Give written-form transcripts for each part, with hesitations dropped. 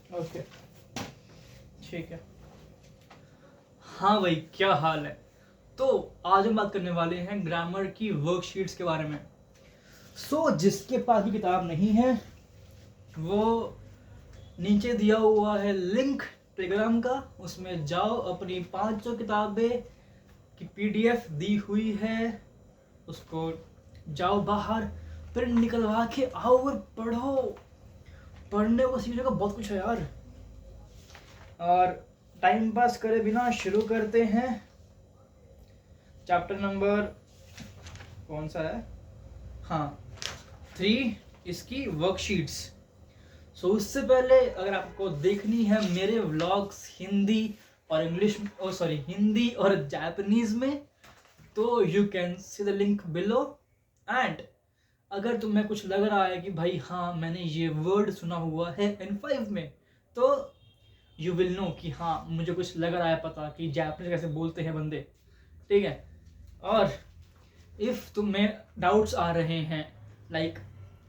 Okay, ठीक है। हाँ भाई, क्या हाल है? तो आज हम बात करने वाले हैं ग्रामर की वर्कशीट्स के बारे में। जिसके पास भी किताब नहीं है वो नीचे दिया हुआ है लिंक टेलीग्राम का, उसमें जाओ, अपनी 500 किताबें की पीडीएफ दी हुई है, उसको जाओ बाहर प्रिंट निकलवा के आओ और पढ़ो। पढ़ने को सीखने का बहुत कुछ है यार। और टाइम पास करे बिना शुरू करते हैं। चैप्टर नंबर कौन सा है? हाँ, 3 इसकी वर्कशीट्स। उससे पहले अगर आपको देखनी है मेरे व्लॉग्स हिंदी और इंग्लिश, हिंदी और जापानीज में, तो you can see the link below. And अगर तुम्हें कुछ लग रहा है कि भाई हाँ मैंने ये वर्ड सुना हुआ है N5 में, तो यू विल नो कि हाँ मुझे कुछ लग रहा है पता कि जापानीज कैसे बोलते हैं बंदे, ठीक है। और इफ़ तुम्हें डाउट्स आ रहे हैं लाइक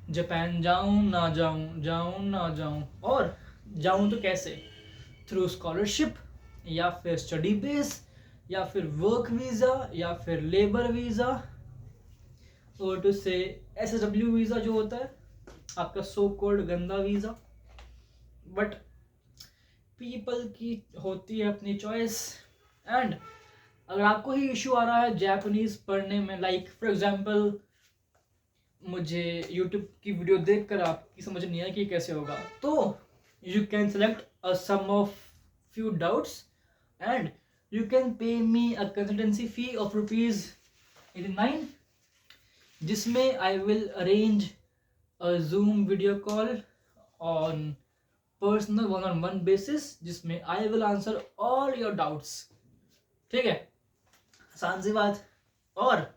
जापान जाऊं ना जाऊं, जाऊं ना जाऊं, और जाऊं तो कैसे, थ्रू स्कॉलरशिप या फिर स्टडी बेस या फिर वर्क वीज़ा या फिर लेबर वीज़ा, और टू से SSW वीज़ा जो होता है आपका सो कॉल्ड गंदा वीज़ा। बट पीपल की होती है अपनी चॉइस। एंड अगर आपको ही इशू आ रहा है जापानीज पढ़ने में, लाइक फॉर एग्जांपल मुझे यूट्यूब की वीडियो देखकर आपकी समझ नहीं आया कि कैसे होगा, तो you can select a some of few doubts and you can pay me a consultancy fee of ₹89, जिसमें I will arrange a Zoom video call on personal 1-on-1 basis, जिसमें I will answer all your doubts, ठीक है। आसान सी बात। और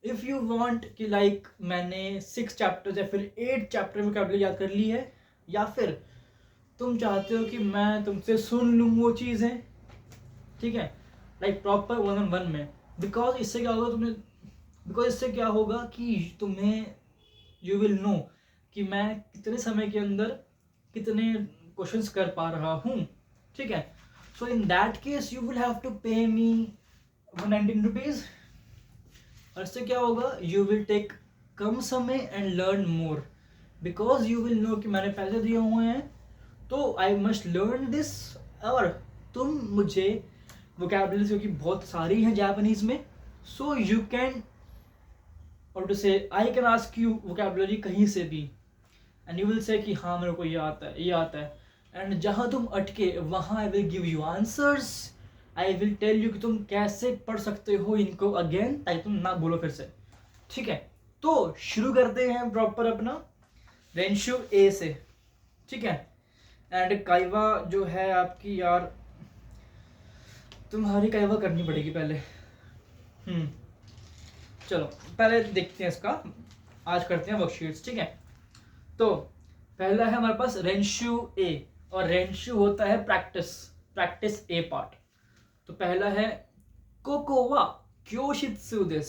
if you want कि like मैंने 6 चैप्टर या फिर 8 चैप्टर में वोकैबुलरी याद कर ली है, या फिर तुम चाहते हो कि मैं तुमसे सुन लूँ वो चीज़ें, ठीक है, लाइक प्रॉपर 1-on-1 में, बिकॉज इससे क्या होगा कि तुम्हें यू विल नो कि मैं कितने समय के अंदर कितने क्वेश्चंस कर पा रहा हूँ, ठीक है। So in that case you will have to pay me 119 rupees. और इससे क्या होगा, यू विल टेक कम समय and learn more, because you will know कि मैंने पैसे दिए हुए हैं तो आई मस्ट लर्न दिस। और तुम मुझे वोकैबुलरीज जो कि बहुत सारी हैं जापानीज में, सो यू कैन और टू से I can ask you vocabulary कहीं से भी एंड यू विल से कि हाँ मेरे को ये आता है, ये आता है। एंड जहाँ तुम अटके वहाँ I will give you answers. I will tell you कि तुम कैसे पढ़ सकते हो इनको अगेन, ताकि तुम ना बोलो फिर से, ठीक है। तो शुरू करते हैं प्रॉपर अपना रेंशु ए से, ठीक है। एंड काइवा जो है आपकी यार, तुम्हारी काइवा करनी पड़ेगी पहले। चलो पहले देखते हैं इसका, आज करते हैं वर्कशीट्स, ठीक है। तो पहला है हमारे पास रेंशु ए, और रेंशु होता है प्रैक्टिस ए पार्ट। तो पहला है कोको वा क्योशित्सु देस।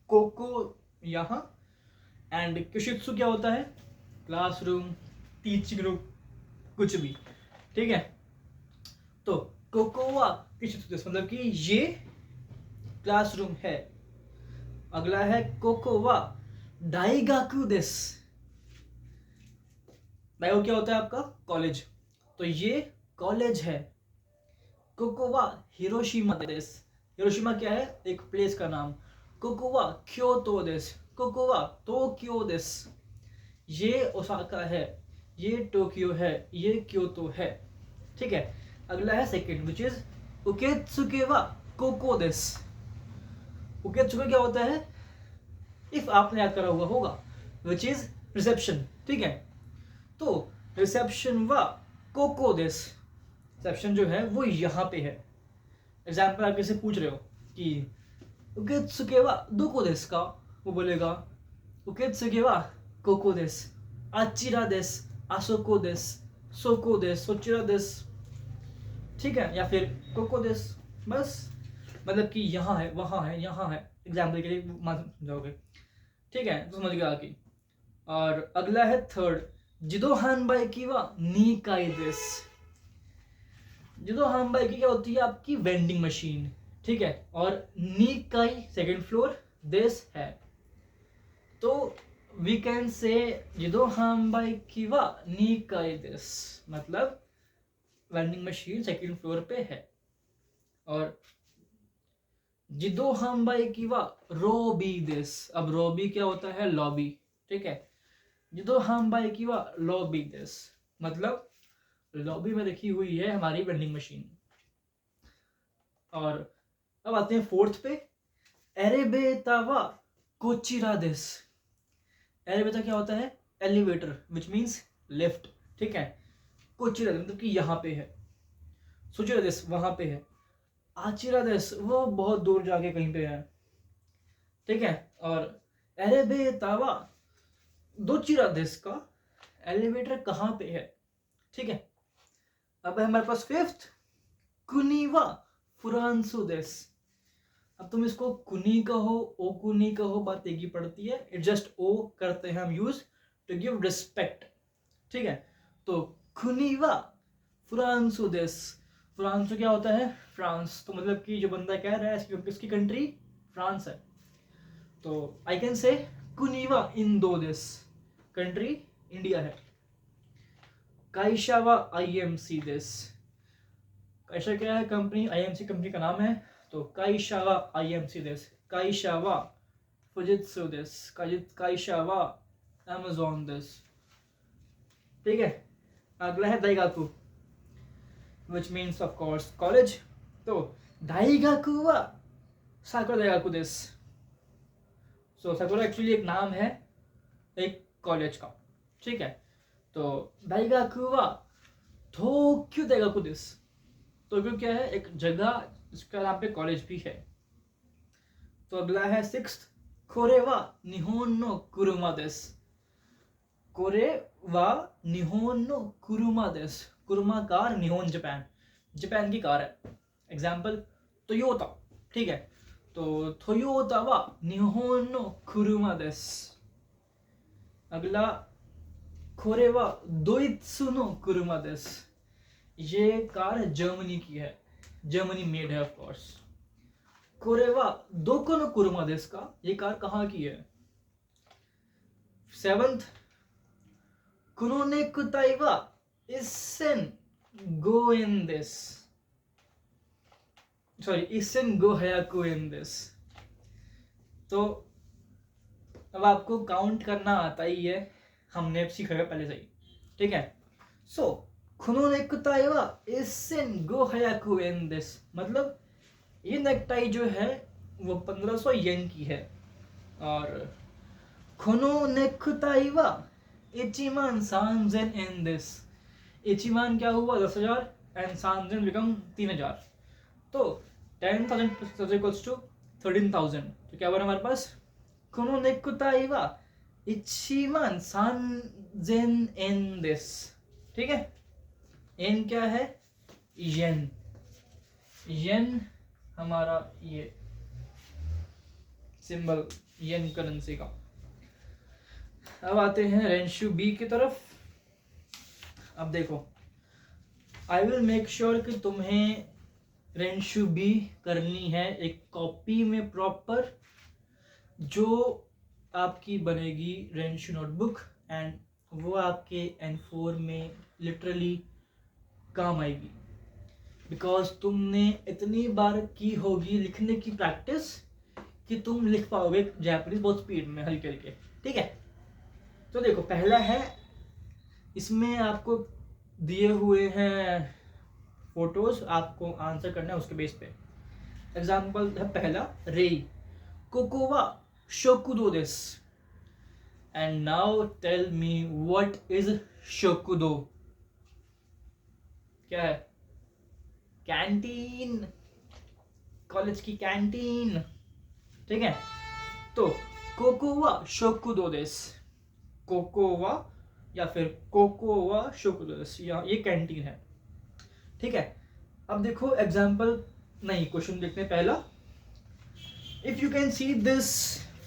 कोको यहाँ, एंड क्योशित्सु क्या होता है, क्लासरूम, टीचिंग रूम, कुछ भी, ठीक है। तो कोको वा क्योशित्सु देस मतलब कि ये क्लासरूम है। अगला है कोको वा दाइगाकु देस। दाइगो क्या होता है आपका, कॉलेज, तो ये कॉलेज है। कोको वा हिरोशिमा देस। हिरोशिमा क्या है, एक प्लेस का नाम। कोको वा क्योतो देस। कोको वा टोक्यो देस। ये ओसाका है, ये टोक्यो है, ये क्योतो है, ठीक है। अगला है सेकंड विच इज उकेत्सुके वा कोको देस। उकेत्सुके क्या होता है, इफ आपने याद करा हुआ होगा, विच इज रिसेप्शन, ठीक है। तो रिसेप्शन व कोको देस, रिसेप्शन जो है वो यहाँ पे है। एग्जाम्पल आप किसी पूछ रहे हो कि उकेत्सुके वा दोको देस का, वो बोलेगा उकेत्सुके वा कोको देस, आचिरा देस, आसोको देस, सोको देस, सोचिरा देस, ठीक है, या फिर कोको देस, बस मतलब कि यहाँ है, वहाँ है, यहाँ है, एग्जाम्पल के लिए मान जाओगे, ठीक है, तो समझ गया कि। और अगला है थर्ड जिदो हानबाई की वा नी काई दिस। जिदो हानबाई की क्या होती है आपकी वेंडिंग मशीन, ठीक है, और नी काई सेकंड फ्लोर, दिस है। तो वी कैन से जिदो हानबाई की वा नी काई दिस, मतलब वेंडिंग मशीन सेकंड फ्लोर पे है। और जिदो हानबाई की वा रोबी दिस, अब रोबी क्या होता है, लॉबी, ठीक है। जिदो हानबाई की वा लॉबी दिस, मतलब लॉबी में रखी हुई है हमारी वेंडिंग मशीन। और अब आते हैं फोर्थ पे, एरेबेता वा कोचिरा दिस। एरेबेता क्या होता है, एलिवेटर, विच मीन्स लिफ्ट, ठीक है। कोचिरा मतलब कि यहाँ पे है, सुचिरा दिस वहां पे है, आचिरा दिस वो बहुत दूर जाके कहीं पे है, ठीक है। और एरेबेता वा दोचिरा दिस का एलिवेटर कहाँ पे है, ठीक है। अब है हमारे पास फिफ्थ, कुनीवा फुरांसु दिस। अब तुम इसको कुनी कहो, ओ कुनी कहो, बात एक ही पड़ती है, इट जस्ट ओ करते हैं हम यूज टू गिव रिस्पेक्ट, ठीक है। तो कुनीवा फ्रांसो देश, फ्रांसो क्या होता है, फ्रांस, तो मतलब कि जो बंदा कह रहा है किसकी कंट्री, फ्रांस है। तो आई कैन से कुनीवा इन दो देश, कंट्री इंडिया है। काइशावा आईएमसी देश, काइशा क्या है, कंपनी, आईएमसी कंपनी का नाम है। तो काइशावा आईएमसी देश, काइशावा फुजित्सु देश, काइशावा अमेज़न देश, ठीक है। अगला है दाइगाकू, which means of course college। तो दाइगाकू वा साकुरा दाइगाकू देश। सो साकुरा एक्चुअली एक नाम है एक कॉलेज का, ठीक है। तो दाइगाकू वा टोक्यो दाइगाकू देश। टोक्यो क्या है, एक जगह जिसका नाम पे कॉलेज भी है। तो अगला है सिक्स्थ, कोरे वा निहोन नो कुरुमा देश। कोरे वा निहोन नो कुरुमा देश, कुरुमा कार, निहोन जापान, जापान की कार है। एग्जाम्पल टोयोटा, ठीक है। तो टोयोटा वा निहोन नो कुरुमा देस। अगला कोरे वा दोइत्सु नो कुरुमा देस, ये कार जर्मनी की है, जर्मनी मेड है ऑफ कोर्स। कोरे वा दोको नो कुरुमा देस का, ये कार कहाँ की है। सेवंथ, कुनोनेकुताई वा इसेन गोएन देस, सॉरी इसेन गो हयाकू इन दिस। तो अब आपको काउंट करना आता ही है, हमने सीखा है पहले से ही, ठीक है। सो खुनोनेकुताई वा इसेन गो हयाकू इन दिस, मतलब ये नेकटाई जो है वो 1500 येन की है। और खुनोनेकुताई वा इचिमान सांजेन इन दिस, इचिमान क्या हुआ 10,000 एंड सांजेन बिकम 3,000। तो 10,000 इक्वल्स टू 13,000, तो क्या बना हमारे पास, कुनोनेकुताई वा इचिमान सांजेन एन देस, ठीक है। एन क्या है, येन, येन हमारा ये सिंबल येन करेंसी का। अब आते हैं रेंशु बी की तरफ। अब देखो, आई विल मेक श्योर कि तुम्हें रेंशु बी करनी है एक कॉपी में प्रॉपर, जो आपकी बनेगी रेंशु नोटबुक, एंड वो आपके N4 में लिटरली काम आएगी, बिकॉज तुमने इतनी बार की होगी लिखने की प्रैक्टिस कि तुम लिख पाओगे जापानीज बहुत स्पीड में, हल्के हल्के, ठीक है। तो देखो पहला है, इसमें आपको दिए हुए हैं फोटोज, आपको आंसर करना है उसके बेस पे। एग्जाम्पल है पहला, रेई कोकोवा शोकुदो देस। And now tell me what is शोकुदो, क्या है, कैंटीन, कॉलेज की कैंटीन, ठीक है। तो कोकोवा शोकुदो देस, कोकोवा या फिर कोकोवा शोकुदो देस, ये कैंटीन है, ठीक है। अब देखो एग्जाम्पल, नहीं क्वेश्चन देखते हैं पहला। If you can see this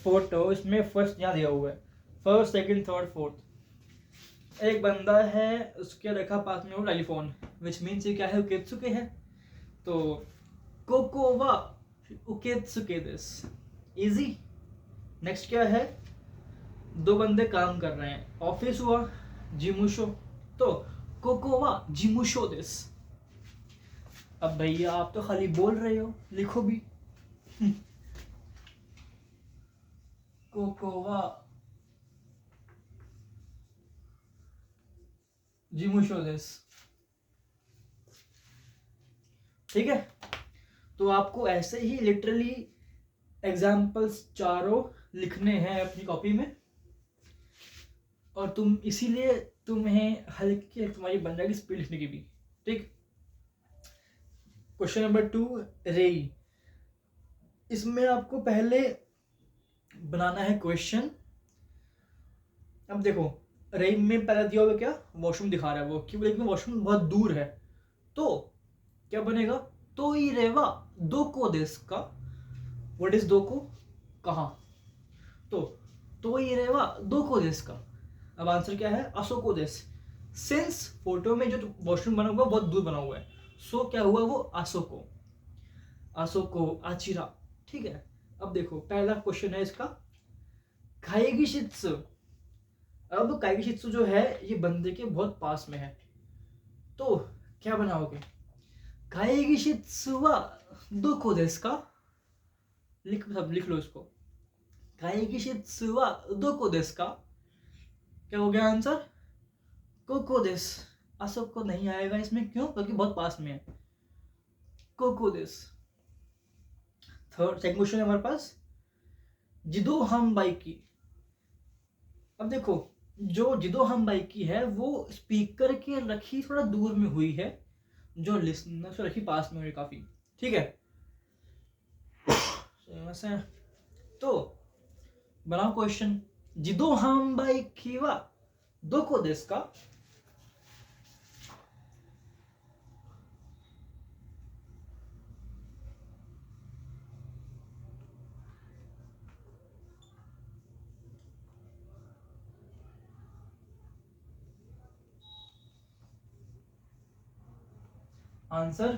photo, इसमें फर्स्ट यहाँ दिया हुआ है, फर्स्ट सेकंड थर्ड फोर्थ। एक बंदा है, उसके रखा पास में वो टेलीफोन, विच मीन्स ये क्या है, उकेत्सुके है। तो कोको वा उकेत्सुके दिस, इजी। नेक्स्ट क्या है, दो बंदे काम कर रहे हैं, ऑफिस हुआ जिमुशो, तो कोको वा जिमुशो दिस। अब भैया आप तो खाली बोल रहे हो, लिखो भी। कोको वा जिमुशो दिस, ठीक है। तो आपको ऐसे ही लिटरली एग्जाम्पल्स चारों लिखने हैं अपनी कॉपी में, और तुम इसीलिए तुम्हें हल्की तुम्हारी बन जाएगी स्पीड लिखने की भी, ठीक। क्वेश्चन नंबर 2, रेई। इसमें आपको पहले बनाना है क्वेश्चन। अब देखो, रेई में पहले दिया होगा क्या, वॉशरूम दिखा रहा है वो, क्यों, लेकिन वॉशरूम बहुत दूर है, तो क्या बनेगा, तो ही रेवा दो को देश का। व्हाट इज दो को, कहाँ, तो ही रेवा दो को देश का। अब आंसर क्या है, असोको देश। सिंस फोटो में जो वॉशरूम बना हुआ बहुत दूर बना हुआ है, सो क्या हुआ, वो आसोको, आसोको आचिरा, ठीक है। अब देखो पहला क्वेश्चन है इसका, काइगिशित्सु। अब काइगिशित्सु जो है ये बंदे के बहुत पास में है, तो क्या बनाओगे, काइगिशित्सु वा दोको देसु का। लिख लो इसको, काइगिशित्सु वा दोको देसु का। क्या हो गया आंसर, कोको देस। असोको नहीं आएगा इसमें, क्यों, क्योंकि बहुत पास में है, कोको देस। थर्ड सेकंड क्वेश्चन है हमारे पास, जिदो हम बाइकी। अब देखो, जो जिदो हम बाइकी है वो स्पीकर के रखी थोड़ा दूर में हुई है, जो लिसनर से रखी पास में हुई काफी, ठीक है। तो बनाओ क्वेश्चन, जिदो हम बाइकी वा दोको देसु का। आंसर,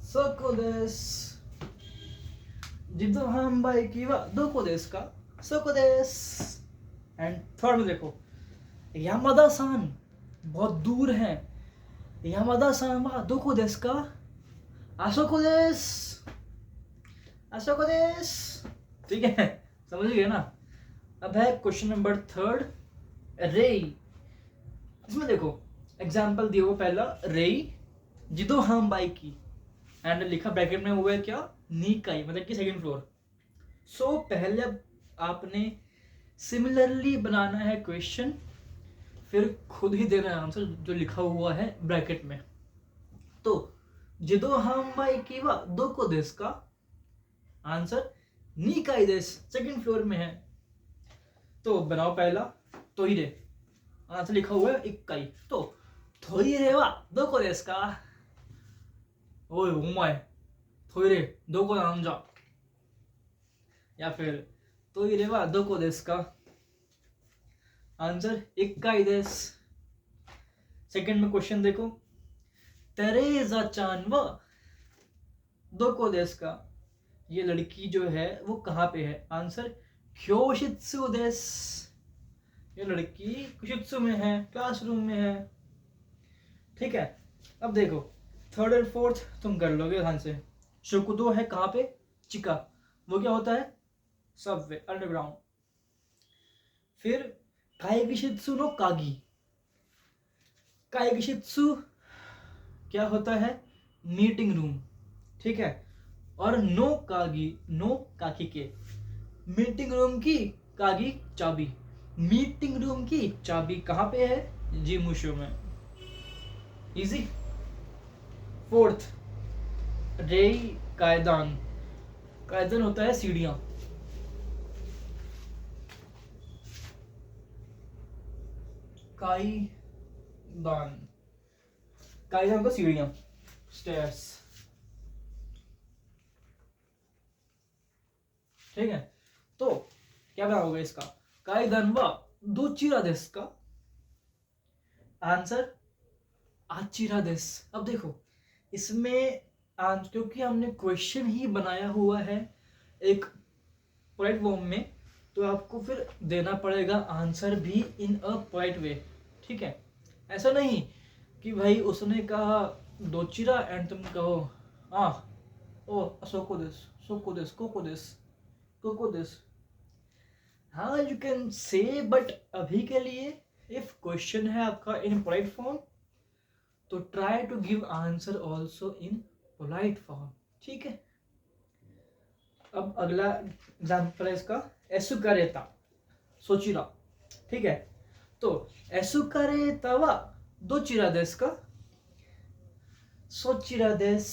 सोको देसु। जिदो हम बाइकी वा दोको देसु का, सोको देसु। एंड थर्ड में देखो, यामादा सान, बहुत दूर है, यामादा सान वा दोको देसु का, आसोको देसु, आसोको देसु, ठीक है, समझ गए ना। अब है क्वेश्चन नंबर थर्ड, रेई। इसमें देखो एग्जाम्पल दिया हुआ, पहला रेई जिदो हम बाइकी, एंड लिखा ब्रैकेट में हुआ है क्या, नीकाई, मतलब कि सेकंड फ्लोर। सो पहले आपने सिमिलरली बनाना है क्वेश्चन, फिर खुद ही देना है आंसर जो लिखा हुआ है ब्रैकेट में। तो जिदो हम बाइकी वा दोको देसु का, आंसर नीकाई देसु, सेकंड फ्लोर में है। तो बनाओ पहला, तोइरे, आंसर लिखा हुआ है इक्काई, तो तोइरे वा दोको देसु का। ओए ओमाए, तोइरे दोको नान जा, या फिर तोइरे वा दोको देसु का, आंसर इक्काई देसु। सेकंड में क्वेश्चन देखो, तेरेजा चान वा दोको देसु का, ये लड़की जो है वो कहाँ पे है, आंसर क्योशित्सु देसु, ये लड़की कुशित्सु में है, क्लासरूम में है, ठीक है। अब देखो थर्ड और फोर्थ तुम कर लोगे ध्यान से। शोकुदो है कहाँ पे, चिका, वो क्या होता है, सबवे, अंडरग्राउंड। फिर काइगिशित्सु नो कागी, काइगिशित्सु क्या होता है, मीटिंग रूम, ठीक है। और नो कागी, नो काकी के, मीटिंग रूम की कागी चाबी, मीटिंग रूम की चाबी कहाँ पे है, जिमुशो में, इजी। फोर्थ, रेई कायदान, कायदान होता है सीढ़ियां, काईदान, काईदान को सीढ़ियां, स्टेयर्स, ठीक है, तो क्या बनाओगे इसका? काइदन वा दो चिरा देस का आंसर आचिरा देस। अब देखो इसमें क्योंकि हमने क्वेश्चन ही बनाया हुआ है एक पोलाइट फॉर्म में, तो आपको फिर देना पड़ेगा आंसर भी इन अ पोलाइट वे। ठीक है, ऐसा नहीं कि भाई उसने कहा दोचिरा एंड तुम कहो आ ओ सोको दिस कोको दिस। हाँ यू कैन से, बट अभी के लिए इफ क्वेश्चन है आपका इन पोलाइट फॉर्म तो try to give answer also in polite form. ठीक है, अब अगला एग्जाम्पल है इसका एसुकारेता सोचिरा। ठीक है, तो एसुकारेता वा दो चिरा देस का सोचिरा देस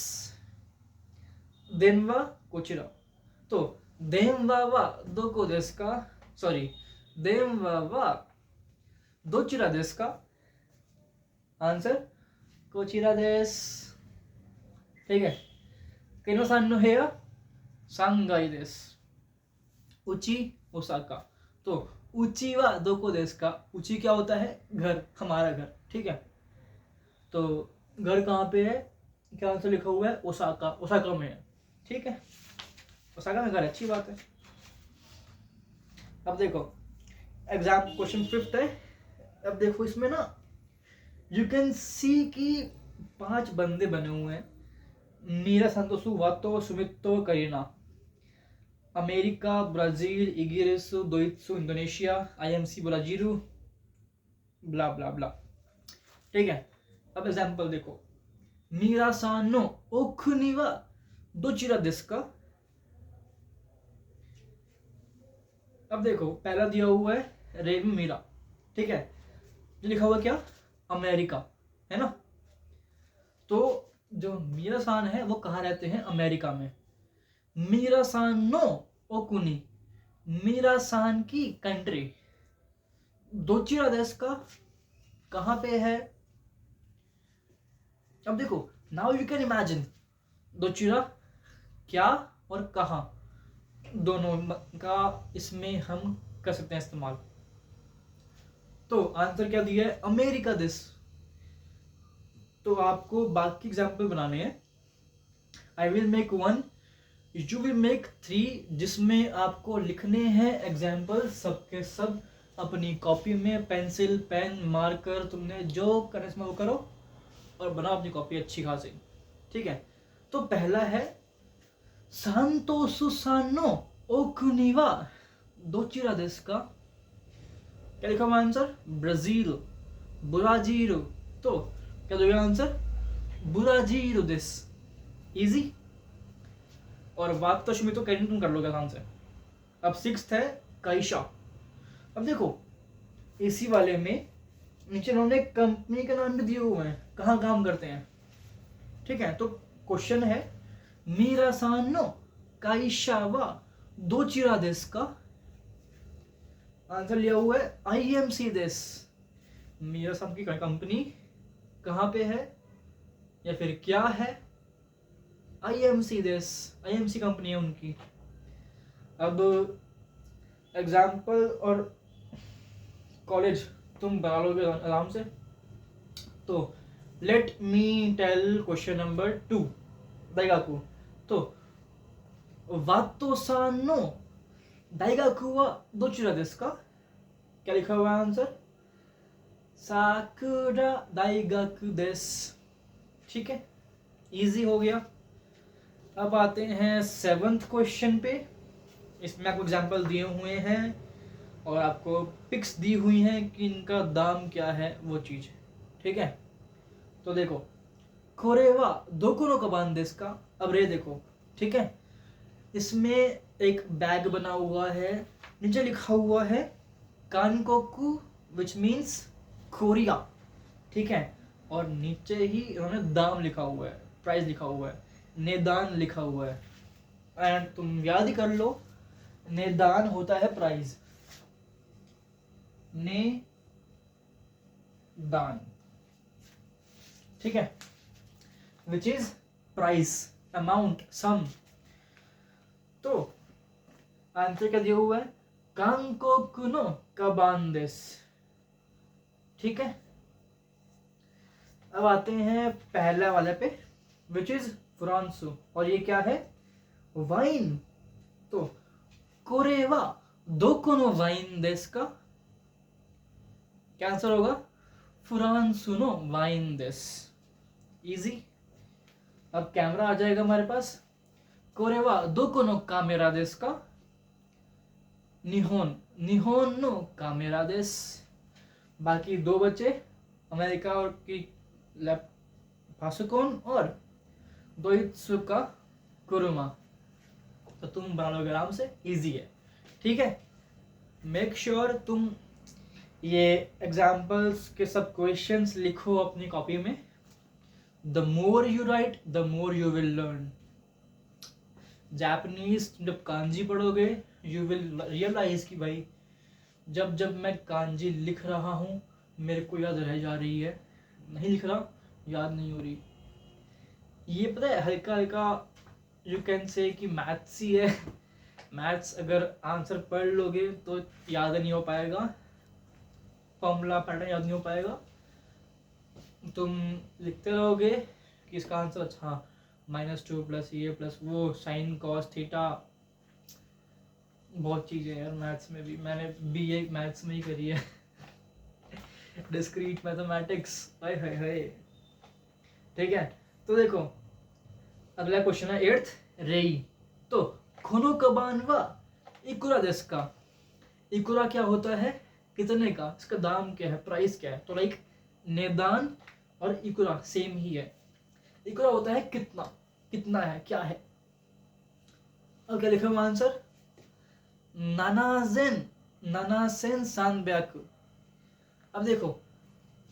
देनवा कोचिरा। तो देनवा वा दो को देस का सॉरी देनवा वा दो चिरा देस का आंसर कोचिरा देस। ठीक है, केनो सान नो हेया सांगाई देस उची ओसाका। तो उची वा दो को देस का, उची क्या होता है? घर, हमारा घर। ठीक है, तो घर कहाँ पे है? क्या आंसर लिखा हुआ है? ओसाका, ओसाका में है। ठीक है, ओसाका में घर, अच्छी बात है। अब देखो एग्जाम क्वेश्चन 5 है। अब देखो इसमें ना यू कैन सी कि 5 बंदे बने हुए हैं, मीरा, संतोषु, वातो, सुमितो, करीना। अमेरिका, ब्राजील, इगिरिसु, दोइत्सु, इंडोनेशिया, आईएमसी ब्राजीलू, ब्ला ब्ला ब्ला। ठीक है, अब एग्जाम्पल देखो मीरा सान नो ओकुनी वा दोचिरा देसु का। अब देखो पहला दिया हुआ है रेवी मीरा। ठीक है, जो लिखा हुआ क्या? अमेरिका, है ना? तो जो मीरा सान है वो कहाँ रहते हैं? अमेरिका में। मीरा सान नो ओकुनी, मीरा सान की कंट्री। दोचिरा देशु का कहाँ पे है? अब देखो नाउ यू कैन इमेजिन दोचिरा क्या और कहाँ, दोनों का इसमें हम कर सकते हैं इस्तेमाल। तो आंसर क्या दिया है? अमेरिका देश। तो आपको बाकी एग्जाम्पल बनाने हैं। I will make 1, you will make 3, जिसमें आपको लिखने हैं एग्जाम्पल सबके सब अपनी कॉपी में, पेंसिल, पेन, मार्कर, तुमने जो करने से वो करो और बनाओ अपनी कॉपी अच्छी खासी। ठीक है, तो पहला है सांतो सुसानो ओकुनिवा दोचिरा देशु का। क्या लिखा हुआ आंसर? Brazil, Brazil. तो क्या दोगे आंसर? ब्राजील देश। इजी। और बात तो शुमी तो कहीं तुम कर लोगे आसान से। अब 6th है काइशा। अब देखो इसी वाले में नीचे उन्होंने कंपनी का नाम भी दिए हुए हैं, कहाँ काम करते हैं। ठीक है, तो क्वेश्चन है मीरा सानो काइशा वा दोचिरा देशु का। आंसर लिया हुआ है आईएमसी देश। मीरा सान की कंपनी कहाँ पे है या फिर क्या है? आईएमसी देश, आईएमसी कंपनी है उनकी। अब एग्जाम्पल और कॉलेज तुम बना लोगे आराम से। तो let me tell question number 2 दाइगाकू। तो वातो सान नो दाइगाकू वा दोचिरा देशु का। क्या लिखा हुआ है आंसर? साकुरा दाइगाकू देशु। ठीक है, इजी हो गया। अब आते हैं 7th क्वेश्चन पे। इसमें आपको एग्जाम्पल दिए हुए हैं और आपको पिक्स दी हुई हैं कि इनका दाम क्या है वो चीज़। ठीक है, तो देखो कोरेवा दोको नो कबान देशु का। अब रे देखो, ठीक है, इसमें एक बैग बना हुआ है, नीचे लिखा हुआ है कानकोकू विच मीन्स कोरिया। ठीक है, और नीचे ही इन्होंने दाम लिखा हुआ है, प्राइस लिखा हुआ है, नेदान लिखा हुआ है। एंड तुम याद ही कर लो, नेदान होता है प्राइस, ने दान। ठीक है, विच इज प्राइस, अमाउंट, सम। तो आंसर क्या दिया हुआ है? कांकोकु नो काबान देस। ठीक है, अब आते हैं पहला वाले पे, विच इज फ्रांसु, और ये क्या है? वाइन। तो कोरेवा दोको नो वाइन देस का, क्या आंसर होगा? फ्रांसु नो वाइन देस। इजी। अब कैमरा आ जाएगा हमारे पास। कोरेवा दोको नो कामेरा देस का, निहोन निहोन नो कामेरा देस। बाकी दो बचे, अमेरिका और की लैप पासुकोन और दोइत्सु का कुरुमा। तो तुम बना लोगे आराम से, इजी है। ठीक है, मेक श्योर तुम ये एग्जाम्पल्स के सब क्वेश्चंस लिखो अपनी कॉपी में। The more you right the more you will learn. Japanese जब कांजी पढ़ोगे यू विल रियलाइज कि भाई जब जब मैं कांजी लिख रहा हूँ मेरे को याद रह जा रही है, नहीं लिख रहा याद नहीं हो रही। ये पता है हल्का हल्का यू कैन से कि मैथ्स ही है। मैथ्स अगर आंसर पढ़ लोगे तो याद नहीं हो पाएगा, फॉर्मूला पैटर्न याद नहीं हो पाएगा। तुम लिखते रहोगे कि इसका आंसर अच्छा -2 + ये प्लस वो साइन कॉस थीटा, बहुत चीज़ें यार मैथ्स में भी। मैंने बीए मैथ्स में ही करी है। डिस्क्रीट मैथमेटिक्स, हाय हाय हाय। ठीक है, तो देखो अगला क्वेश्चन है 8th रेई। तो खोनो कबान वा इकुरा देस का। इकुरा क्या होता है? कितने का, इसका दाम क्या है, प्राइस क्या है। तो लाइक नेदान और इकुरा सेम ही है। इकुरा होता है कितना, कितना है, क्या है। अब क्या लिखा हुआ आंसर? नानाजेन नानासेन सानब्याकु। अब देखो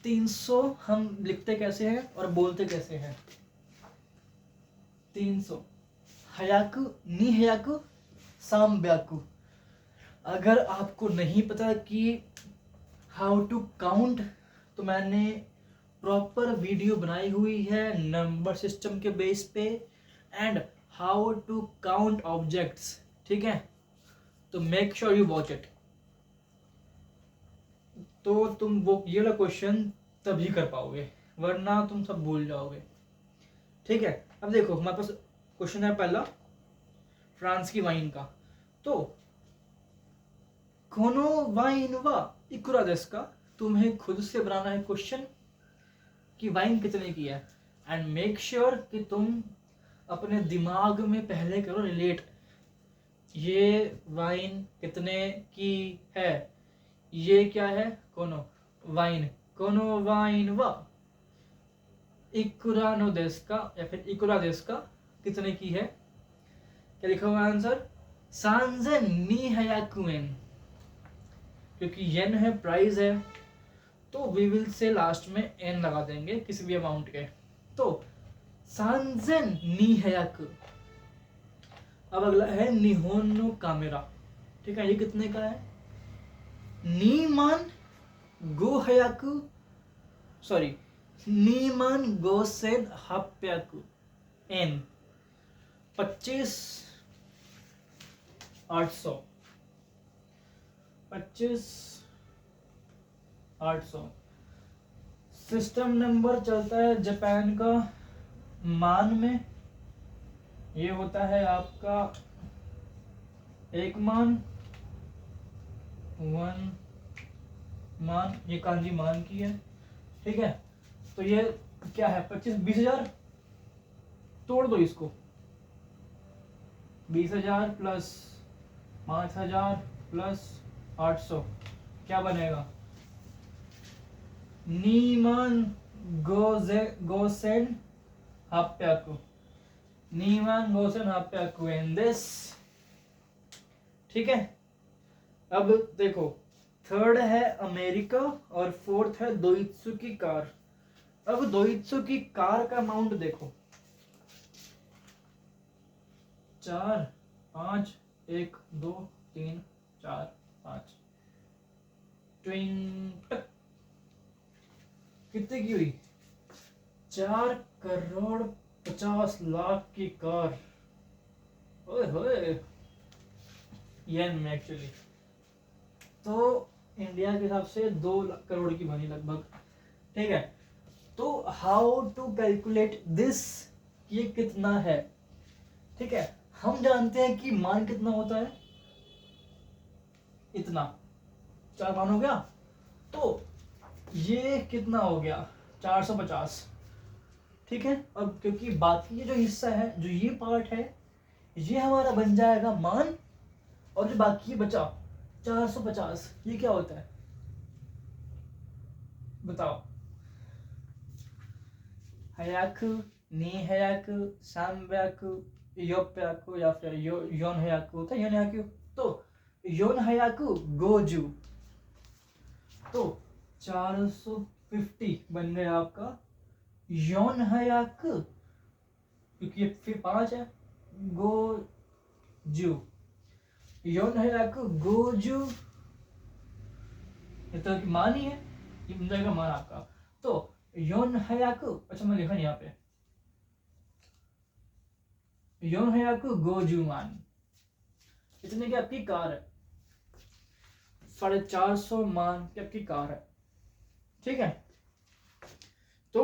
300 हम लिखते कैसे हैं और बोलते कैसे हैं? 300 हयाकु नी हयाकु सामब्याकु। अगर आपको नहीं पता कि हाउ टू काउंट, तो मैंने प्रॉपर वीडियो बनाई हुई है नंबर सिस्टम के बेस पे and how to count objects. ठीक है, तो make sure you watch it. तो तुम वो ये वाला क्वेश्चन तभी कर पाओगे, वरना तुम सब भूल जाओगे। ठीक है, अब देखो हमारे पास क्वेश्चन है पहला फ्रांस की वाइन का। तो कोनो वाइन वा इकुरा देस का। तुम्हें खुद से बनाना है क्वेश्चन कि वाइन कितने की है, एंड मेक श्योर कि तुम अपने दिमाग में पहले करो रिलेट, ये वाइन कितने की है, ये क्या है, कोनो वाइन वा इकुरा नो देस का, या फिर इकुरा देस का कितने की है। क्या लिखा हुआ आंसर? सांजेन नी हयाकुएन। क्योंकि येन है, प्राइस है, तो वी विल से लास्ट में एन लगा देंगे किसी भी अमाउंट के। तो सांजेन नी हयाकु। अब अगला है निहोनो कामेरा। ठीक है, ये कितने का है? नीमान गो हयाकु, सॉरी नीमान गो सेन हाप्याकु एन 25,800 25,800। सिस्टम नंबर चलता है जापान का मान में। ये होता है आपका 1 मान, 1 मान, ये कांजी मान की है। ठीक है, तो ये क्या है? 20,000 तोड़ दो इसको, 20,000 प्लस 5,000 प्लस 800 क्या बनेगा? नीमान गोसेन हाप्याकु, नीमान गोसेन हाप्याकु इन दिस। ठीक है, अब देखो थर्ड है अमेरिका और फोर्थ है दोइत्सु की कार। अब दोइत्सु की कार का अमाउंट देखो, 4 5 1 2 3 4 5 कितने की हुई? 4,50,00,000 की कार। ओए होए, येन में एक्चुअली। तो इंडिया के हिसाब से 2 करोड़ की बनी लगभग, ठीक है। तो हाउ टू कैलकुलेट दिस, ये कितना है, ठीक है। हम जानते हैं कि मान कितना होता है, इतना 4 मान हो गया। तो ये कितना हो गया 450, ठीक है। अब क्योंकि बाकी ये जो हिस्सा है, जो ये पार्ट है, ये हमारा बन जाएगा मान, और जो बाकी बचा 450, ये क्या होता है बताओ। हयाकु, नी हयाकु, सामब्याकु, योप्याकु, या फिर योन हयाकु होता है, योन हयाकु। तो योन हयाकु गोजू, तो 450 बन गया आपका योन हयाकु, क्योंकि ये फिर 5 है, गोजू, योन हयाकु गोजू, ये तो मान ही है, ये बन जाएगा मान आपका। तो योन हयाकु, अच्छा मैं लिखा नहीं यहाँ पे, योन हयाकु गोजू मान, इतने की आपकी कार है, 450 मान की आपकी कार है, ठीक है। तो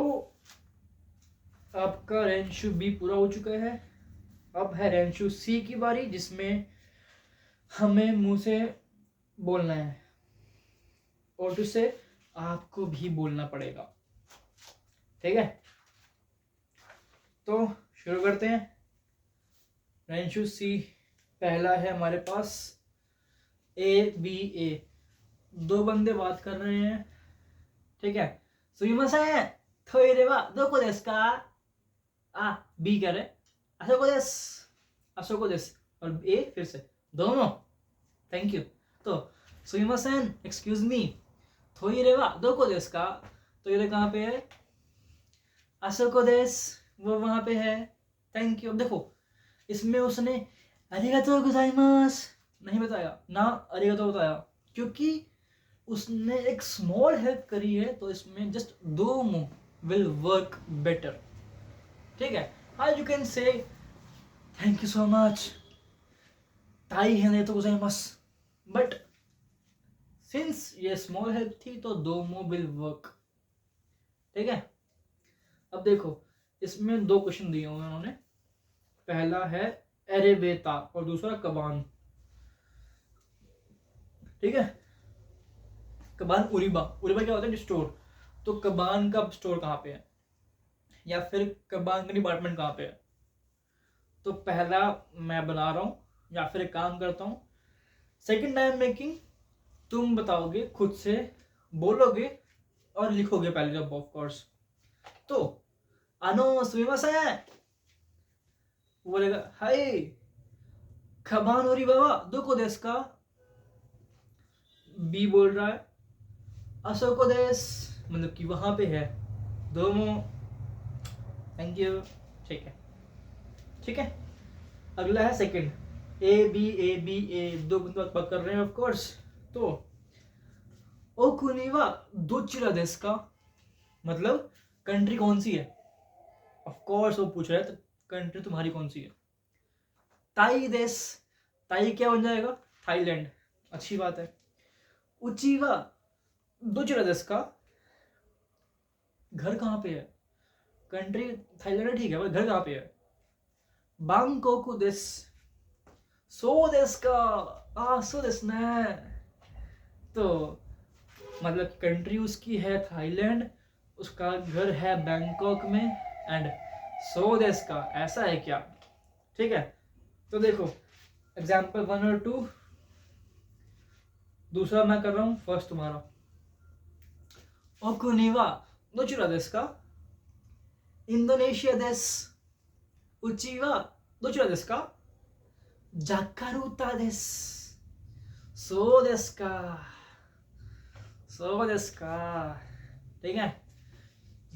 आपका रेंशु बी पूरा हो चुका है। अब है रेंशु सी की बारी, जिसमें हमें मुंह से बोलना है, और टू से आपको भी बोलना पड़ेगा, ठीक है। तो शुरू करते हैं। रेंशु सी पहला है हमारे पास ABA, 2 बंदे बात कर रहे हैं, ठीक है। सुमिमासेन, टोइले वा दोको देसु का? बी कह रहे असोको देसु, असोको देसु, और ए फिर से दोनों, थैंक यू। तो सुमिमासेन, एक्सक्यूज मी, टोइले वा दोको देसु का? टोइले कहाँ पे है? असोको देसु, वो वहां पे है, थैंक यू। अब देखो इसमें उसने अरिगातो गोजाइमासु नहीं बताया ना, अरिगातो बताया, क्योंकि उसने एक स्मॉल हेल्प करी है, तो इसमें जस्ट 2 मुंह विल वर्क बेटर, ठीक है। हाँ, यू कैन से थैंक यू सो मच, ताई है नहीं तो गोजाइमासु, बट सिंस ये स्मॉल हेल्प थी तो 2 मुंह विल वर्क, ठीक है। अब देखो इसमें 2 क्वेश्चन दिए हुए उन्होंने, पहला है एरेबेता और दूसरा कबान, ठीक है। कबान उरिबा, उरिबा क्या होता है स्टोर, तो कबान का स्टोर कहाँ पे है, या फिर कबान का डिपार्टमेंट कहाँ पे है। तो पहला मैं बना रहा हूँ, या फिर एक काम करता हूँ, सेकंड टाइम मेकिंग तुम बताओगे, खुद से बोलोगे और लिखोगे पहले जब, ऑफ कोर्स। तो सुमिमासेन, वो बोलेगा हाय, कबान उरिबा वा दोको देसु का? बी बोल रहा है असोको देसु, मतलब कि वहां पे है, दोनों, थैंक यू, ठीक है, ठीक है। अगला है सेकंड, ए 2 बंदे बात कर रहे हैं ऑफ कोर्स। तो ओकुनी वा दोचिरा देसु का, मतलब कंट्री कौन सी है, ऑफ कोर्स वो पूछ रहे हैं, तो कंट्री तुम्हारी कौन सी है। ताई देस, ताई क्या बन जाएगा, थाईलैंड, अच्छी बात है। उची वा दोचिरा देसु का, घर कहाँ पे है, कंट्री थाईलैंड ठीक है, पर घर कहाँ पे है। बांकोकु देसु, सो देसु का, सो देसु ने, तो मतलब कंट्री उसकी है थाईलैंड, उसका घर है बैंकॉक में, एंड सो देसु का, ऐसा है क्या, ठीक है। तो देखो एग्जाम्पल 1 और 2, दूसरा मैं कर रहा हूँ, फर्स्ट तुम्हारा। ओकुनी वा दोचिरा देसु का? इंडोनेशिया देसु। उची वा दोचिरा देसु का? जकार्ता देसु। सो देसु का, सो देसु का, ठीक है।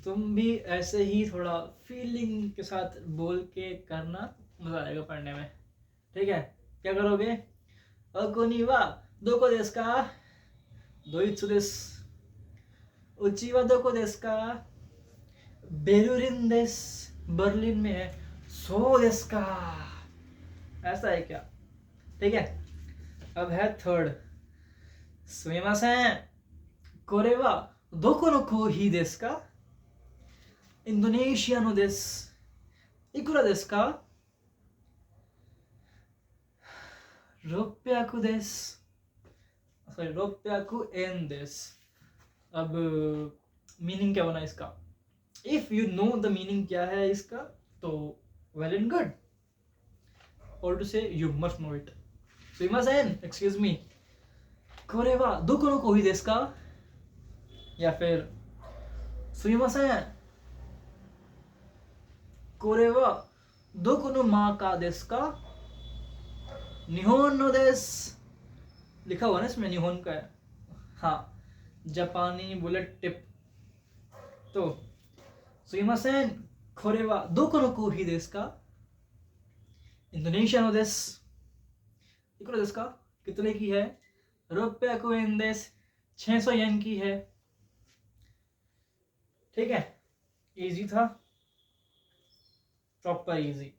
तुम भी ऐसे ही थोड़ा फीलिंग के साथ बोल के करना, मजा आएगा पढ़ने में, ठीक है। क्या करोगे, ओकुनी वा दोको देसु का? दोइत्सु देसु। उची वा दोको देसु का? बेरुरिन देसु, बर्लिन में है। सो देसु का, ऐसा है क्या, ठीक है। अब है थर्ड, सुमिमासेन कोरे वा दोको नो कोही desu का? इंडोनेशिया नो देsu इकुरा desu का? 600 देsu, सॉरी 600 एन देsu। अब मीनिंग क्या बना इसका? If you know the meaning क्या है इसका तो वेल एंड गुड, और to say you must know it. सुमिमासेन एक्सक्यूज मी कोरे वा दोको नो कोही desu का? या फिर सुमिमासेन कोरे वा दोको नो मा का desu का? निहोन नो देsu, लिखा हुआ ना इसमें निहोन का है, हाँ, जापानी बुलेट टिप। तो सुमिमासेन कोरे वा दोको नो कोही desu का? इंडोनेशिया नो देsu इकुरा desu का? कितने की है? 600 एन देsu, 600 येन की है। ठीक है, इजी था, प्रॉपर इजी।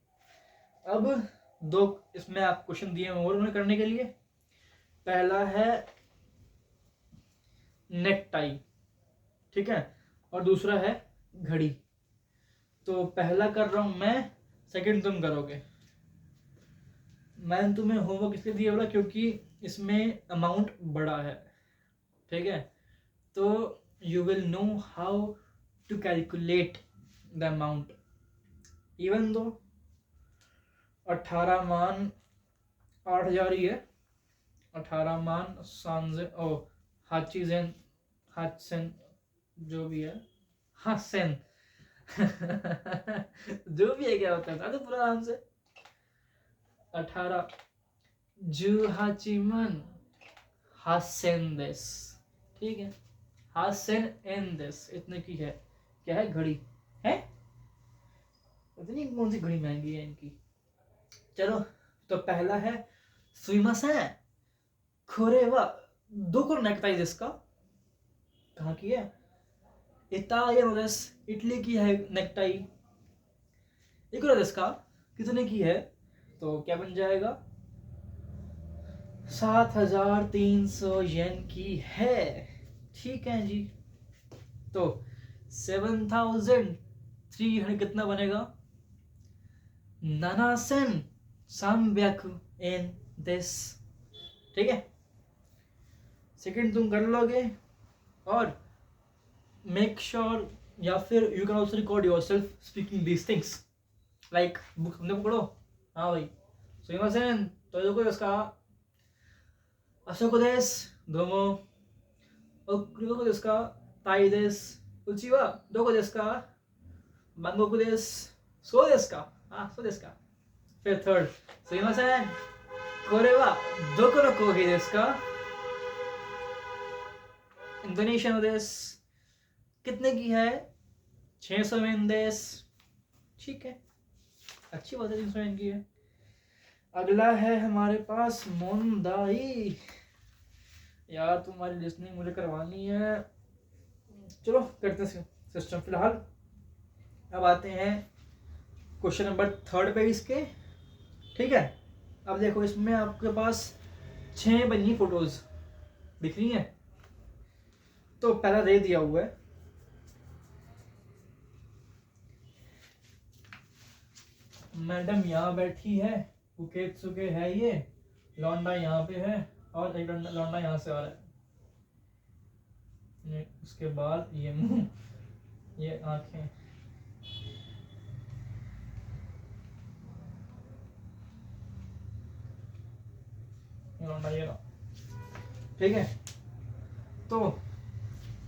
अब दो इसमें आप क्वेश्चन दिए हैं और उन्हें करने के लिए। पहला है नेक टाई, ठीक है, और दूसरा है घड़ी। तो पहला कर रहा हूं मैं, सेकंड तुम करोगे। मैंने तुम्हें होमवर्क इसलिए दिया बोला क्योंकि इसमें अमाउंट बड़ा है, ठीक है, तो you will know how to calculate the amount. Even though 18 मान 8000 ही है, 18 मान सांजे ओ हाचीजेन हाचसेन जो भी है, हासेन जो भी है, क्या होता है तो पूरा आराम से 18 18 मन हासेन देस, ठीक है, हासेन एन देस, इतने की है। क्या है? घड़ी है। इतनी कौन सी घड़ी महंगी है इनकी। चलो, तो पहला है सुमिमासेन कोरे वा दोको नो नेकटाई desu का? कहाँ की है? इतालियन देsu, इटली की है नेकटाई। इकुरा desu का? कितने की है? तो क्या बन जाएगा? 7300 येन की है, ठीक है जी। तो 7300 कितना बनेगा? 7300 एन देsu, ठीक है। सेकंड तुम कर लोगे, और मेक श्योर, या फिर you can also record your self speaking these things, like book तुमने पकड़ो, हाँ भाई, सुमिमासेन तो दोको desu का? अशोको देsu दोमो, ओकुरो desu का? ताई देsu, उची वा दोको desu का? बांगोकु देsu, सो desu का? हाँ, सो desu का। फिर थर्ड, सुमिमासेन कोरे वा दोको नो कोही desu का? इंडोनेशिया नो देsu, कितने की है? 600 येन देsu, ठीक है, अच्छी बात है, 300 येन की है। अगला है हमारे पास मोंदाई। यार तुम्हारी लिसनिंग मुझे करवानी है, चलो करते हैं सिस्टम। फिलहाल अब आते हैं क्वेश्चन नंबर 3 पे इसके, ठीक है। अब देखो, इसमें आपके पास 6 बनी फोटोज दिख रही हैं। तो पहला दे दिया हुआ है, मैडम यहाँ बैठी है, उकेत्सुके है, ये लौंडा यहाँ पे है, और एक लौंडा यहाँ से आ रहा है, उसके बाद ये मुंह, ये आंखें, लौंडा ये रहा, ठीक है। तो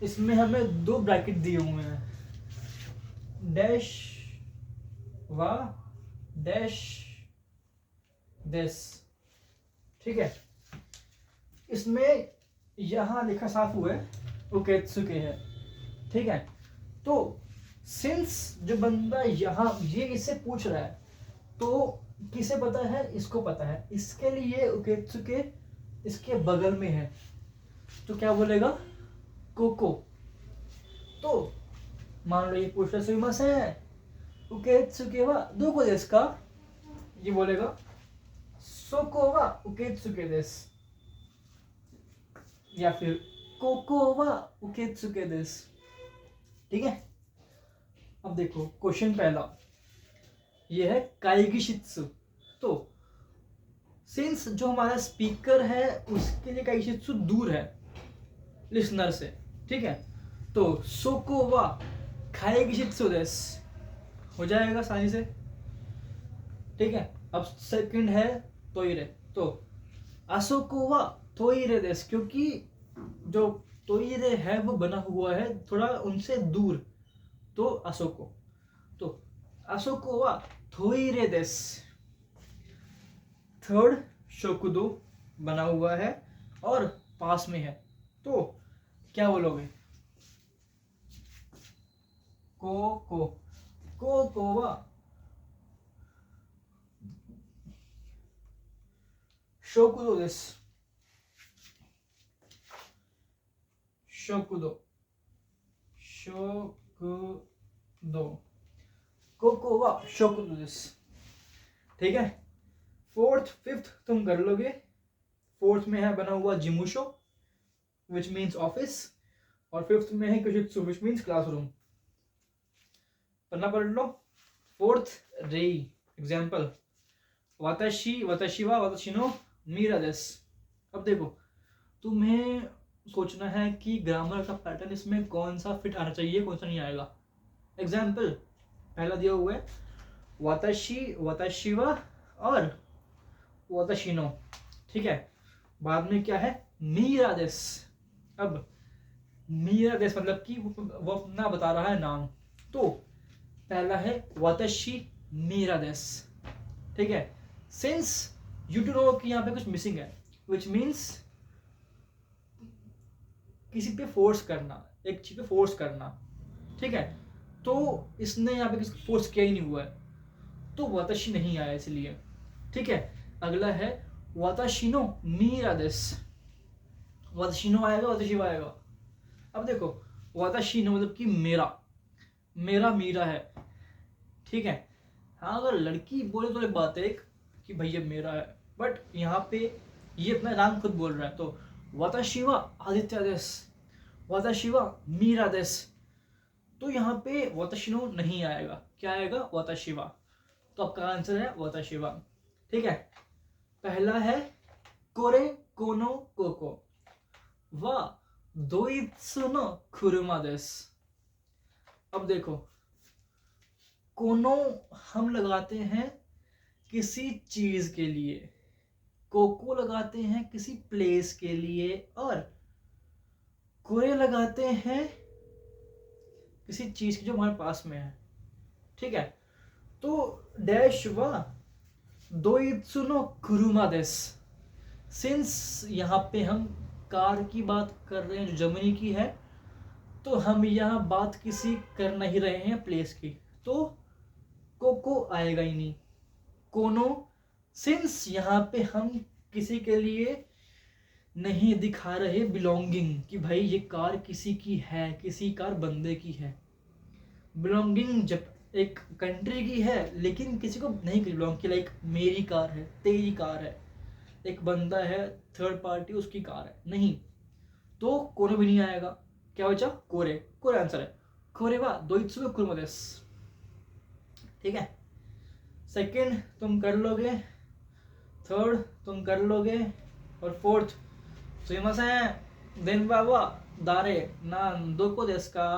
इसमें हमें 2 ब्रैकेट दिए हुए हैं, डैश वा डैश देस, ठीक है। इसमें यहां लिखा साफ हुआ है उकेत्सुके है, ठीक है। तो सिंस जो बंदा यहां ये इससे पूछ रहा है, तो किसे पता है? इसको पता है, इसके लिए उकेत्सुके इसके बगल में है, तो क्या बोलेगा? कोको। तो मान लो ये पूछ रहा सुमिमासेन उकेत्सुके वा दोको desu का? ये बोलेगा सोको वा उकेत्सुके desu, या फिर कोको वा उकेत्सुके देस। ठीक है, अब देखो क्वेश्चन पहला, ये है काइगिशित्सु। तो सिंस जो हमारा स्पीकर है उसके लिए काइगिशित्सु दूर है लिसनर से, ठीक है, तो सोको वा काइगिशित्सु देस हो जाएगा आसानी से। ठीक है, अब सेकंड है तोइरे। तो आसोको वा तोइरे देस, क्योंकि जो तोइरे है वो बना हुआ है थोड़ा उनसे दूर, तो आसोको। तो आसोको वा तोइरे देस। थर्ड, शोकुदो बना हुआ है और पास में है, तो क्या बोलोगे? कोको वा शोकुदो देस। शोकुदो कोको वा शोकुदो देस। ठीक है, फोर्थ फिफ्थ तुम कर लोगे। फोर्थ में है बना हुआ जिमुशो विच मीन्स ऑफिस, और फिफ्थ में है कुशित्सु विच मीन्स क्लासरूम। पढ़ना पढ़ लो। फोर्थ रेई एग्जाम्पल, वाताशी वाताशी वा वाताशी नो मीरा देस। अब देखो तुम्हें सोचना है कि ग्रामर का पैटर्न इसमें कौन सा फिट आना चाहिए, कौन सा नहीं आएगा। एग्जाम्पल पहला दिया हुआ है वाताशी वाताशी वा और वाताशी नो, ठीक है, बाद में क्या है मीरा देस। अब मीरा देस मतलब कि वो अपना बता रहा है नाम, तो पहला है वाताशी मीरा देस। ठीक है, सिंस यू टू नो कि यहाँ पे कुछ मिसिंग है, विच मीन्स किसी पे फोर्स करना, एक चीज पे फोर्स करना। ठीक है, तो इसने यहाँ पे किसी फोर्स किया ही नहीं हुआ है, तो वाताशी नहीं आया इसलिए। ठीक है, अगला है वाताशी नो मीरा देस। वाताशी नो आएगा, वाताशी आएगा। अब देखो वाताशी नो मतलब कि मेरा, मेरा मीरा है। ठीक है, हाँ अगर लड़की बोले तो एक बात है एक कि भैया मेरा है, बट यहाँ पे ये अपना नाम खुद बोल रहा है, तो वाताशी वा आदित्य देस, वाताशी वा मीरा देस। तो यहाँ पे वाताशी नो नहीं आएगा, क्या आएगा वाताशी वा। तो आपका आंसर है वाताशी वा। ठीक है, पहला है कोरे कोनो कोको वा दोइत्सु नो कुरुमा देस। अब देखो कोनो हम लगाते हैं किसी चीज के लिए, कोको लगाते हैं किसी प्लेस के लिए, और कोरे लगाते हैं किसी चीज की जो हमारे पास में है। ठीक है, तो डैश वा दोइत्सु नो कुरुमा देस। सिंस यहाँ पे हम कार की बात कर रहे हैं जो जर्मनी की है, तो हम यहाँ बात किसी कर नहीं रहे हैं प्लेस की, तो कोको आएगा ही नहीं। कोनो, सिंस यहाँ पे हम किसी के लिए नहीं दिखा रहे बिलोंगिंग कि भाई ये कार किसी की है, किसी कार बंदे की है। बिलोंगिंग जब एक कंट्री की है लेकिन किसी को नहीं बिलोंग की, लाइक मेरी कार है, तेरी कार है, एक बंदा है थर्ड पार्टी उसकी कार है, नहीं, तो कोनो भी नहीं आएगा। क्या बचा कोरे, कोरे आंसर है कोरे वा दोइत्सु कुरुमा देस। ठीक है, सेकंड तुम कर लोगे, थर्ड तुम कर लोगे, और फोर्थ सुइमासेन देनवा वा दारे नान दोको देस का।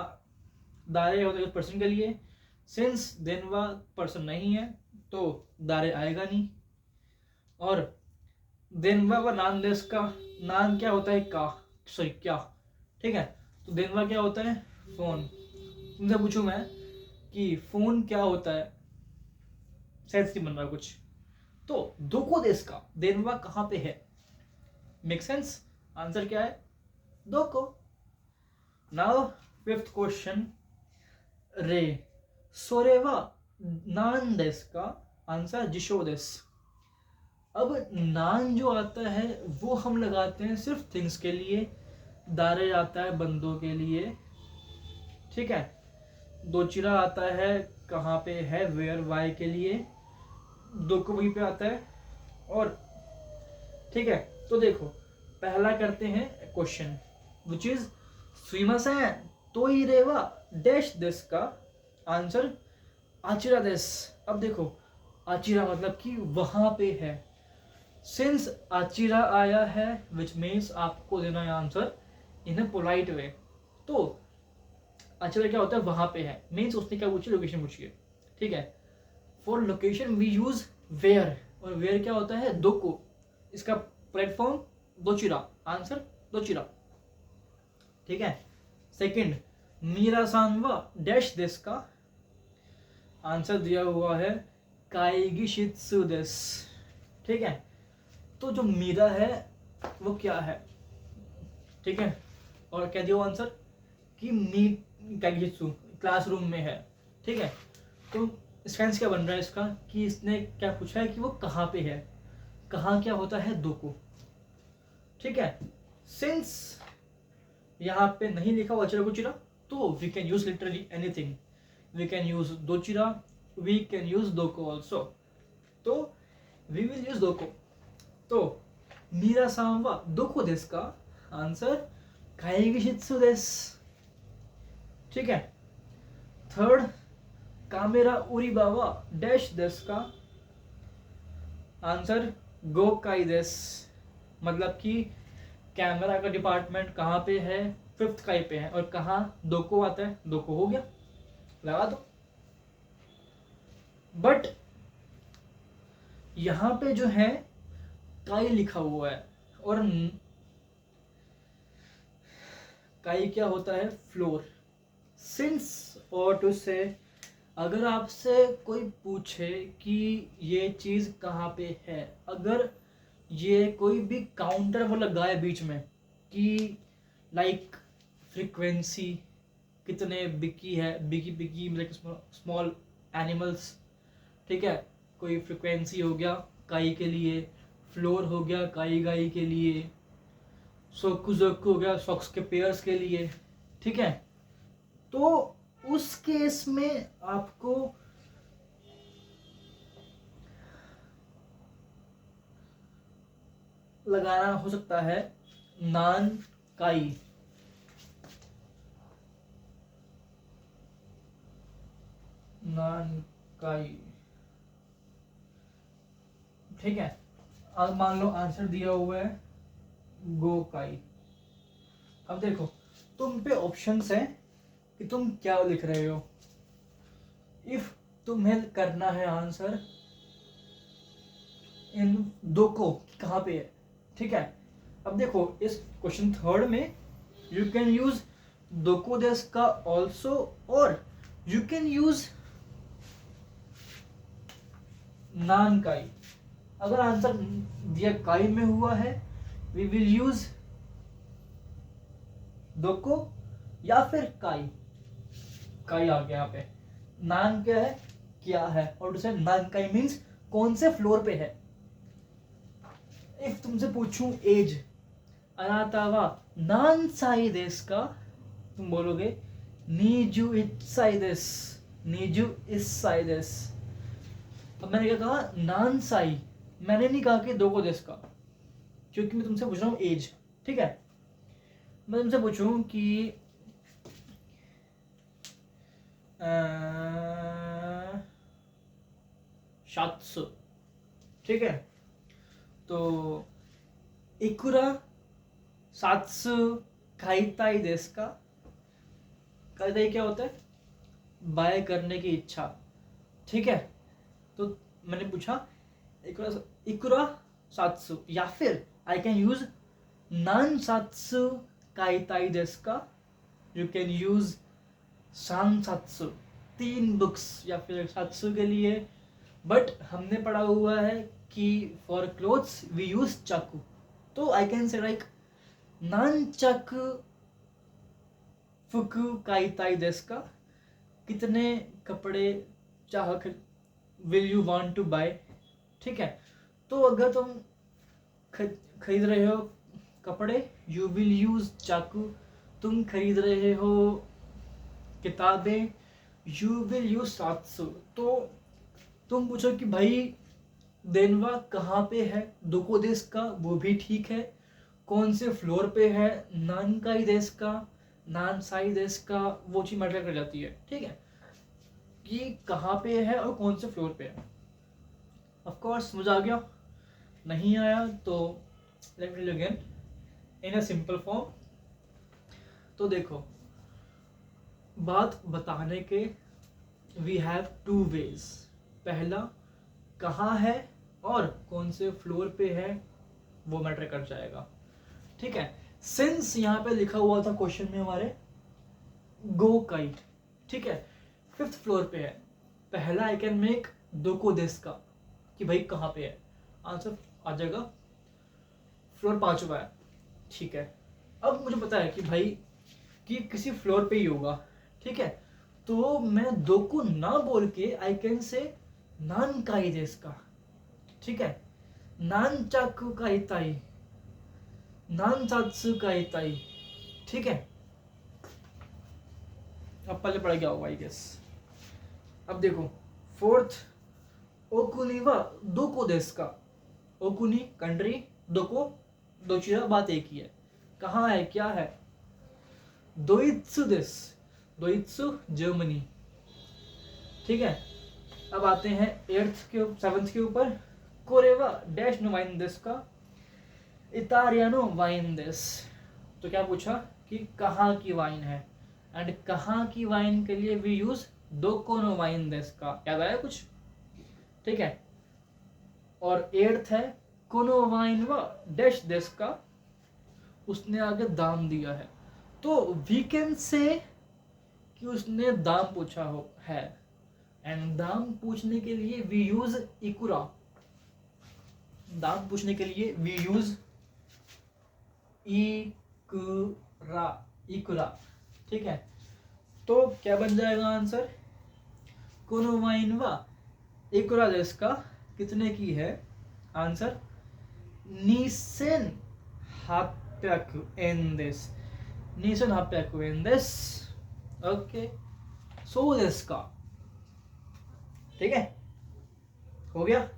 दारे होते उस पर्सन के लिए, सिंस देनवा पर्सन नहीं है तो दारे आएगा नहीं, और देनवा वा नान देस का, नान क्या होता है का, सॉरी क्या। ठीक है, तो देनवा क्या होता है फोन। तुमसे पूछूं मैं कि फोन क्या होता है, सेंस नहीं बन रहा कुछ, तो दोको देस का देनवा कहाँ पे है, मेक सेंस। आंसर क्या है दोको। नाउ फिफ्थ क्वेश्चन, रे सोरेवा नान देस का। आंसर जिशो देस। अब नान जो आता है वो हम लगाते हैं सिर्फ थिंग्स के लिए, दारे आता है बंदों के लिए। ठीक है, दोचिरा आता है कहाँ पे है, वेयर वाई के लिए, दोको वहीं पे आता है। और ठीक है, तो देखो पहला करते हैं क्वेश्चन विच इज सुइमासेन तोइरेवा डैश देस का आंसर आचिरा देस। अब देखो आचिरा मतलब कि वहां पे है, सिंस आचिरा आया है विच मीन्स आपको देना है answer in a polite way. तो आचिरा क्या होता है, वहां पे है, मीन्स उसने क्या पूछी, लोकेशन पूछी है, ठीक है। For location we use where, और वेयर क्या होता है, दोको, इसका प्लेटफॉर्म दोचिरा, आंसर दोचिरा, ठीक है। सेकंड मीरा सांवा डैश देस का आंसर दिया हुआ है काइगी शित्सु देस, ठीक है। तो जो मीरा है वो क्या है, ठीक है, और क्या दिया आंसर कि मी काइगी शित्सु क्लासरूम में है, ठीक है। तो सेंस क्या बन रहा है इसका कि इसने क्या पूछा है कि वो कहाँ पे है, कहाँ क्या होता है, दोको, ठीक है। सिंस यहाँ पे नहीं लिखा हुआ चिरा कुचिरा, तो we can use literally anything, we can use दोचिरा, वी कैन यूज दोको ऑल्सो, तो वी विल यूज दोको। तो मीरा सांवा दोको देस का आंसर काइगी शित्सु देस, ठीक है। थर्ड कामेरा उरिबावा डैश देस का आंसर गोकाई देस, मतलब कि कैमरा का डिपार्टमेंट कहाँ पे है, 5th काई पे है, और कहाँ दोको आता है, दोको हो गया, लगा दो। बट यहां पे जो है काई लिखा हुआ है, और काई क्या होता है, फ्लोर। सिंस और टू से अगर आपसे कोई पूछे कि ये चीज कहाँ पे है, अगर ये कोई भी काउंटर वो लगाए बीच में कि लाइक फ्रीक्वेंसी कितने बिकी है, बिकी बिकी मतलब स्मॉल एनिमल्स, ठीक है, कोई फ्रीक्वेंसी हो गया काई के लिए, फ्लोर हो गया काई गाई के लिए, सोकुजोकु हो गया सॉक्स के पेयर्स के लिए, ठीक है। तो उस केस में आपको लगाना हो सकता है नान काई, नान काई, ठीक है। अब मान लो आंसर दिया हुआ है गो काई। अब देखो तुम पे ऑप्शंस है कि तुम क्या लिख रहे हो। इफ तुम्हें करना है आंसर इन दोको कहाँ पे है, ठीक है। अब देखो इस क्वेश्चन थर्ड में यू कैन यूज दोको देस का ऑल्सो, और यू कैन यूज नान काई। अगर आंसर दिया काई में हुआ है वी विल यूज दोको या फिर काई, काई आ गया यहाँ पे। नान क्या है और दूसरे नान काई मीन्स कौन से फ्लोर पे है। इफ तुमसे पूछूं एज, अनातावा नान साई देस का, तुम बोलोगे नीजू इत्साई देस, नीजू इस साई देस। अब मैंने क्या कहा, नान साई, मैंने नहीं कहा कि दोको देस का, क्योंकि मैं तुमसे पूछ रहा हूँ एज, ठीक है। मैं तुमसे पूछूं कि शात्सु, ठीक है, तो इकुरा सात्सु काइताई देस का, काइताई क्या होता है, बाय करने की इच्छा, ठीक है। तो मैंने पूछा इकुरा सात्सु, या फिर आई कैन यूज नान सात्सु काइताई देस का, यू कैन यूज सान सात्सु, 3 बुक्स या फिर सात्सु के लिए। बट हमने पढ़ा हुआ है कि फॉर क्लोथ्स वी यूज चाकू, तो आई कैन से लाइक नान चाकू फुकु काइताई देस का, कितने कपड़े चाह will you want to buy, ठीक है। तो अगर तुम खरीद रहे हो कपड़े यू विल यूज चाकू, तुम खरीद रहे हो किताबें यू विल यूज सात्सु। तो तुम पूछो कि भाई देनवा कहाँ पे है, दोको देश का, वो भी ठीक है, कौन से फ्लोर पे है, नान काई देश का, नान साई देश का, वो चीज मैटर कर जाती है। ठीक है, कि कहाँ पे है और कौन से फ्लोर पे है। ऑफ कोर्स समझ आ गया, नहीं आया तो let me again in a simple form. तो देखो, बात बताने के वी हैव टू वेज। पहला, कहाँ है और कौन से फ्लोर पे है, वो मैटर कर जाएगा। ठीक है, सिंस यहाँ पे लिखा हुआ था क्वेश्चन में हमारे गो काइट, ठीक है, 5th फ्लोर पे है, पहला आई कैन मेक दोको देश का, कि भाई कहाँ पे है, आंसर आ जाएगा फ्लोर 5वां है। ठीक है, अब मुझे पता है कि भाई कि किसी फ्लोर पे ही होगा। ठीक है, तो मैं दोको ना बोल के आई कैन से नान काई देश का। ठीक है, नान चाकू का इताई, नान चात्सु का इताई। ठीक है, अब पहले पढ़ गया होगा आई गेस। अब देखो 4th, ओकुनी वा दोको देश का। ओकुनी कंट्री, दोको दो चीज़, बात एक ही है, कहाँ है क्या है। दोइत्सु देश, दोइत्सु जर्मनी। ठीक है, अब आते हैं 7th के ऊपर, कोरेवा डैश नो वाइन देश का, इतालियानो वाइन देश। तो क्या पूछा कि कहाँ की वाइन है, एंड कहाँ की वाइन के लिए वी यूज दोकोनो वाइन देश का। याद आया कुछ? ठीक है, और 8th है कोनो वाइन व डैश देश का, उसने आगे दाम दिया है, तो वी कैन से कि उसने दाम पूछा हो है, एंड दाम पूछने के लिए वी यूज इकुरा। दाम पूछने के लिए वी यूज इकुरा, इकुरा। ठीक है, तो क्या बन जाएगा आंसर, कोनो वाइन वा इकुरा देश का कितने की है, आंसर नीसेन हाप्याकु एन देश, नीसेन हाप्याकु एन देश। ओके, सो देश का। ठीक है, हो गया,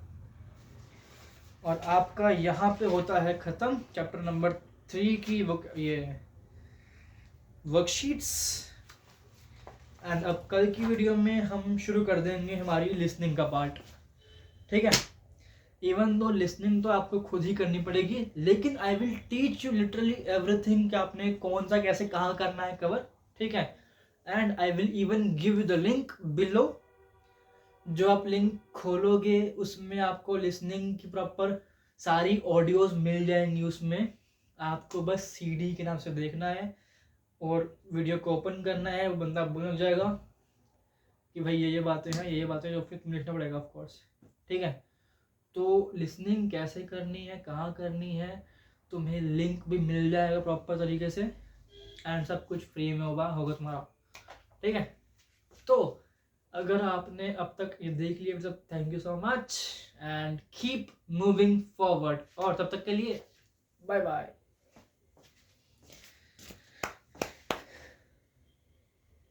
और आपका यहाँ पे होता है खत्म चैप्टर नंबर 3 की ये वर्कशीट्स। एंड अब कल की वीडियो में हम शुरू कर देंगे हमारी लिसनिंग का पार्ट। ठीक है, इवन दो लिसनिंग तो आपको खुद ही करनी पड़ेगी, लेकिन I will teach you literally everything कि आपने कौन सा कैसे कहाँ करना है कवर। ठीक है, and I will even give you the link below. जो आप लिंक खोलोगे उसमें आपको लिसनिंग की प्रॉपर सारी ऑडियोज मिल जाएंगी। उसमें आपको बस सीडी के नाम से देखना है और वीडियो को ओपन करना है, वो बंदा बोलने लग जाएगा कि भाई ये बातें हैं, ये बातें, जो फिर तुम्हें लिखना पड़ेगा ऑफ कोर्स। ठीक है, तो लिसनिंग कैसे करनी है, कहाँ करनी है, तुम्हें लिंक भी मिल जाएगा प्रॉपर तरीके से, एंड सब कुछ फ्री में होगा तुम्हारा। ठीक है, तो अगर आपने अब तक ये देख लिया मतलब thank you so much, and keep moving forward, और तब तक के लिए बाय बाय।